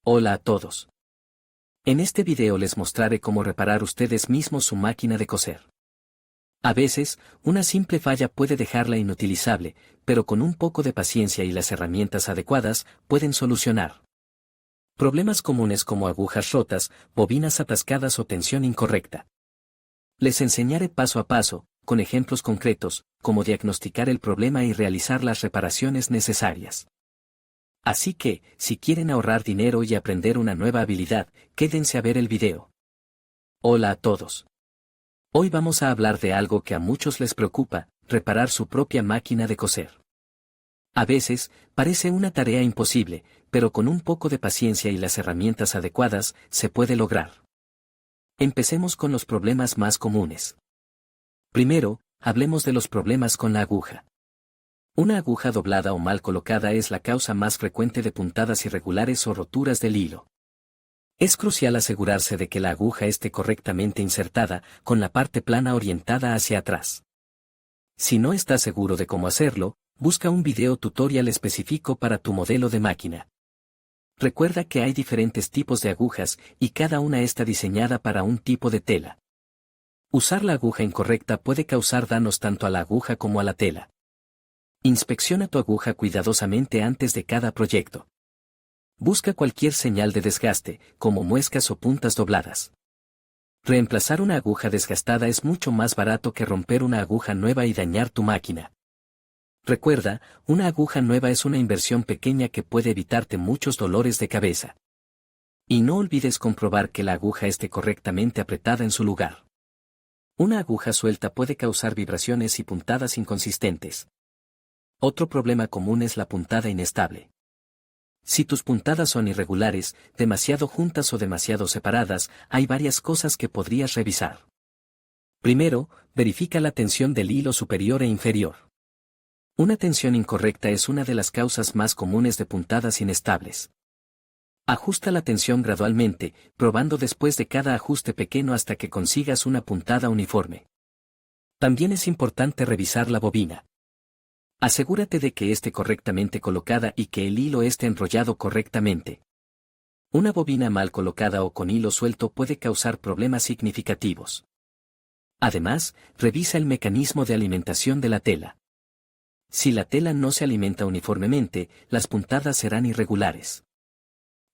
Hola a todos. En este video les mostraré cómo reparar ustedes mismos su máquina de coser. A veces, una simple falla puede dejarla inutilizable, pero con un poco de paciencia y las herramientas adecuadas, pueden solucionar problemas comunes como agujas rotas, bobinas atascadas o tensión incorrecta. Les enseñaré paso a paso, con ejemplos concretos, cómo diagnosticar el problema y realizar las reparaciones necesarias. Así que, si quieren ahorrar dinero y aprender una nueva habilidad, quédense a ver el video. Hola a todos. Hoy vamos a hablar de algo que a muchos les preocupa, reparar su propia máquina de coser. A veces, parece una tarea imposible, pero con un poco de paciencia y las herramientas adecuadas, se puede lograr. Empecemos con los problemas más comunes. Primero, hablemos de los problemas con la aguja. Una aguja doblada o mal colocada es la causa más frecuente de puntadas irregulares o roturas del hilo. Es crucial asegurarse de que la aguja esté correctamente insertada, con la parte plana orientada hacia atrás. Si no estás seguro de cómo hacerlo, busca un video tutorial específico para tu modelo de máquina. Recuerda que hay diferentes tipos de agujas y cada una está diseñada para un tipo de tela. Usar la aguja incorrecta puede causar daños tanto a la aguja como a la tela. Inspecciona tu aguja cuidadosamente antes de cada proyecto. Busca cualquier señal de desgaste, como muescas o puntas dobladas. Reemplazar una aguja desgastada es mucho más barato que romper una aguja nueva y dañar tu máquina. Recuerda, una aguja nueva es una inversión pequeña que puede evitarte muchos dolores de cabeza. Y no olvides comprobar que la aguja esté correctamente apretada en su lugar. Una aguja suelta puede causar vibraciones y puntadas inconsistentes. Otro problema común es la puntada inestable. Si tus puntadas son irregulares, demasiado juntas o demasiado separadas, hay varias cosas que podrías revisar. Primero, verifica la tensión del hilo superior e inferior. Una tensión incorrecta es una de las causas más comunes de puntadas inestables. Ajusta la tensión gradualmente, probando después de cada ajuste pequeño hasta que consigas una puntada uniforme. También es importante revisar la bobina. Asegúrate de que esté correctamente colocada y que el hilo esté enrollado correctamente. Una bobina mal colocada o con hilo suelto puede causar problemas significativos. Además, revisa el mecanismo de alimentación de la tela. Si la tela no se alimenta uniformemente, las puntadas serán irregulares.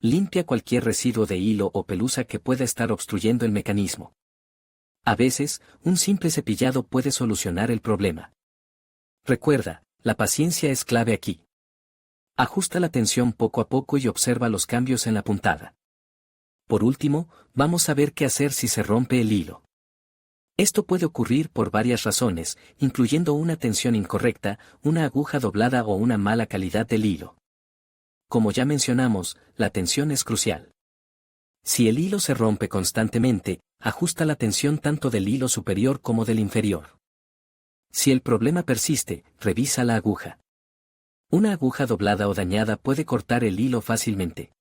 Limpia cualquier residuo de hilo o pelusa que pueda estar obstruyendo el mecanismo. A veces, un simple cepillado puede solucionar el problema. Recuerda, la paciencia es clave aquí. Ajusta la tensión poco a poco y observa los cambios en la puntada. Por último, vamos a ver qué hacer si se rompe el hilo. Esto puede ocurrir por varias razones, incluyendo una tensión incorrecta, una aguja doblada o una mala calidad del hilo. Como ya mencionamos, la tensión es crucial. Si el hilo se rompe constantemente, ajusta la tensión tanto del hilo superior como del inferior. Si el problema persiste, revisa la aguja. Una aguja doblada o dañada puede cortar el hilo fácilmente.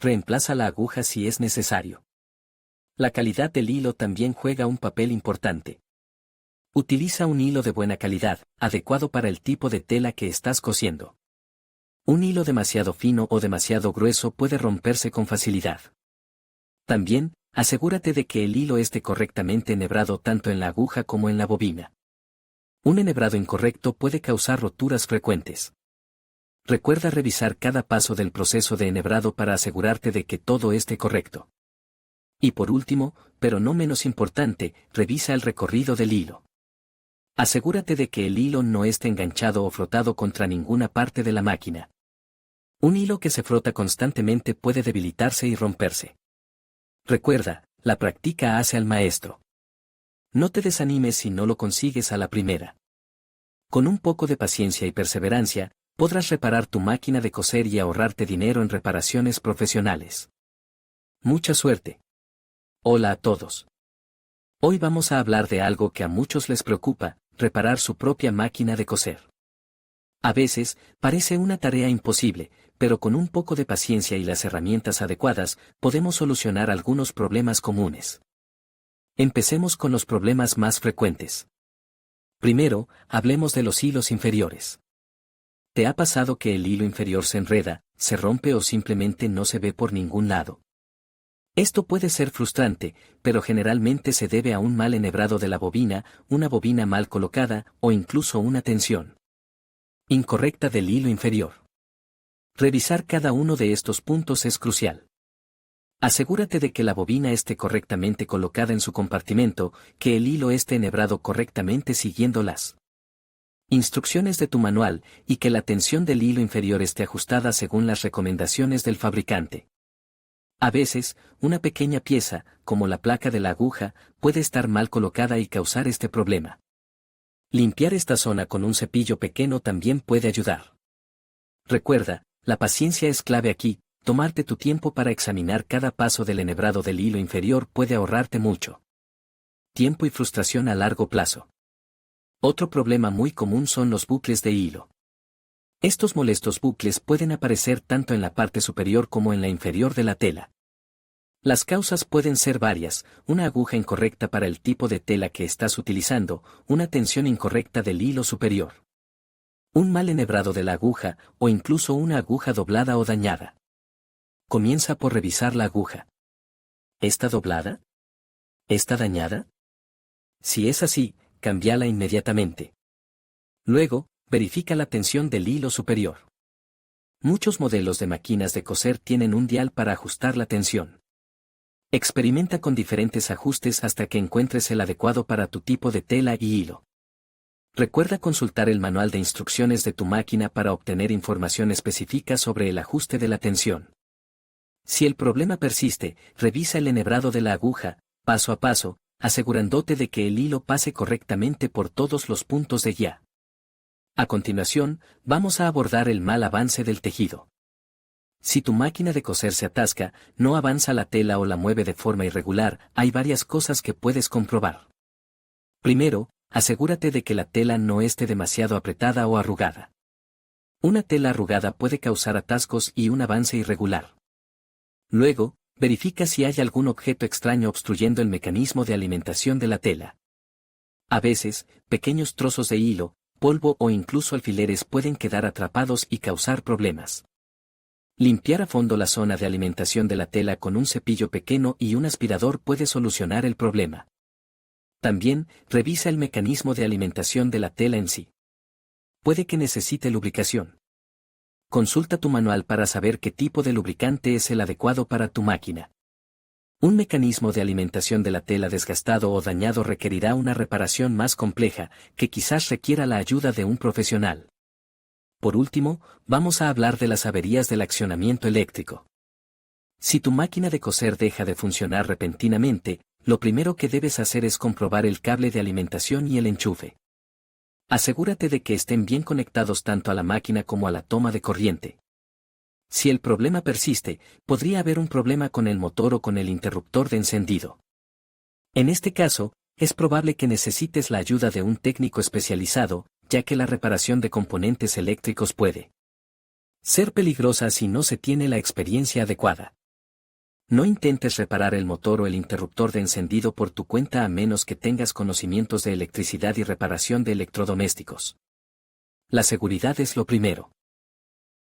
Reemplaza la aguja si es necesario. La calidad del hilo también juega un papel importante. Utiliza un hilo de buena calidad, adecuado para el tipo de tela que estás cosiendo. Un hilo demasiado fino o demasiado grueso puede romperse con facilidad. También, asegúrate de que el hilo esté correctamente enhebrado tanto en la aguja como en la bobina. Un enhebrado incorrecto puede causar roturas frecuentes. Recuerda revisar cada paso del proceso de enhebrado para asegurarte de que todo esté correcto. Y por último, pero no menos importante, revisa el recorrido del hilo. Asegúrate de que el hilo no esté enganchado o frotado contra ninguna parte de la máquina. Un hilo que se frota constantemente puede debilitarse y romperse. Recuerda, la práctica hace al maestro. No te desanimes si no lo consigues a la primera. Con un poco de paciencia y perseverancia, podrás reparar tu máquina de coser y ahorrarte dinero en reparaciones profesionales. Mucha suerte. Hola a todos. Hoy vamos a hablar de algo que a muchos les preocupa, reparar su propia máquina de coser. A veces, parece una tarea imposible, pero con un poco de paciencia y las herramientas adecuadas, podemos solucionar algunos problemas comunes. Empecemos con los problemas más frecuentes. Primero, hablemos de los hilos inferiores. ¿Te ha pasado que el hilo inferior se enreda, se rompe o simplemente no se ve por ningún lado. Esto puede ser frustrante, pero generalmente se debe a un mal enhebrado de la bobina, una bobina mal colocada o incluso una tensión incorrecta del hilo inferior. Revisar cada uno de estos puntos es crucial. Asegúrate de que la bobina esté correctamente colocada en su compartimento, que el hilo esté enhebrado correctamente siguiendo las instrucciones de tu manual y que la tensión del hilo inferior esté ajustada según las recomendaciones del fabricante. A veces, una pequeña pieza, como la placa de la aguja, puede estar mal colocada y causar este problema. Limpiar esta zona con un cepillo pequeño también puede ayudar. Recuerda, la paciencia es clave aquí. Tomarte tu tiempo para examinar cada paso del enhebrado del hilo inferior puede ahorrarte mucho tiempo y frustración a largo plazo. Otro problema muy común son los bucles de hilo. Estos molestos bucles pueden aparecer tanto en la parte superior como en la inferior de la tela. Las causas pueden ser varias: una aguja incorrecta para el tipo de tela que estás utilizando, una tensión incorrecta del hilo superior, un mal enhebrado de la aguja o incluso una aguja doblada o dañada. Comienza por revisar la aguja. ¿Está doblada? ¿Está dañada? Si es así, cámbiala inmediatamente. Luego, verifica la tensión del hilo superior. Muchos modelos de máquinas de coser tienen un dial para ajustar la tensión. Experimenta con diferentes ajustes hasta que encuentres el adecuado para tu tipo de tela y hilo. Recuerda consultar el manual de instrucciones de tu máquina para obtener información específica sobre el ajuste de la tensión. Si el problema persiste, revisa el enhebrado de la aguja, paso a paso, asegurándote de que el hilo pase correctamente por todos los puntos de guía. A continuación, vamos a abordar el mal avance del tejido. Si tu máquina de coser se atasca, no avanza la tela o la mueve de forma irregular, hay varias cosas que puedes comprobar. Primero, asegúrate de que la tela no esté demasiado apretada o arrugada. Una tela arrugada puede causar atascos y un avance irregular. Luego, verifica si hay algún objeto extraño obstruyendo el mecanismo de alimentación de la tela. A veces, pequeños trozos de hilo, polvo o incluso alfileres pueden quedar atrapados y causar problemas. Limpiar a fondo la zona de alimentación de la tela con un cepillo pequeño y un aspirador puede solucionar el problema. También, revisa el mecanismo de alimentación de la tela en sí. Puede que necesite lubricación. Consulta tu manual para saber qué tipo de lubricante es el adecuado para tu máquina. Un mecanismo de alimentación de la tela desgastado o dañado requerirá una reparación más compleja, que quizás requiera la ayuda de un profesional. Por último, vamos a hablar de las averías del accionamiento eléctrico. Si tu máquina de coser deja de funcionar repentinamente, lo primero que debes hacer es comprobar el cable de alimentación y el enchufe. Asegúrate de que estén bien conectados tanto a la máquina como a la toma de corriente. Si el problema persiste, podría haber un problema con el motor o con el interruptor de encendido. En este caso, es probable que necesites la ayuda de un técnico especializado, ya que la reparación de componentes eléctricos puede ser peligrosa si no se tiene la experiencia adecuada. No intentes reparar el motor o el interruptor de encendido por tu cuenta a menos que tengas conocimientos de electricidad y reparación de electrodomésticos. La seguridad es lo primero.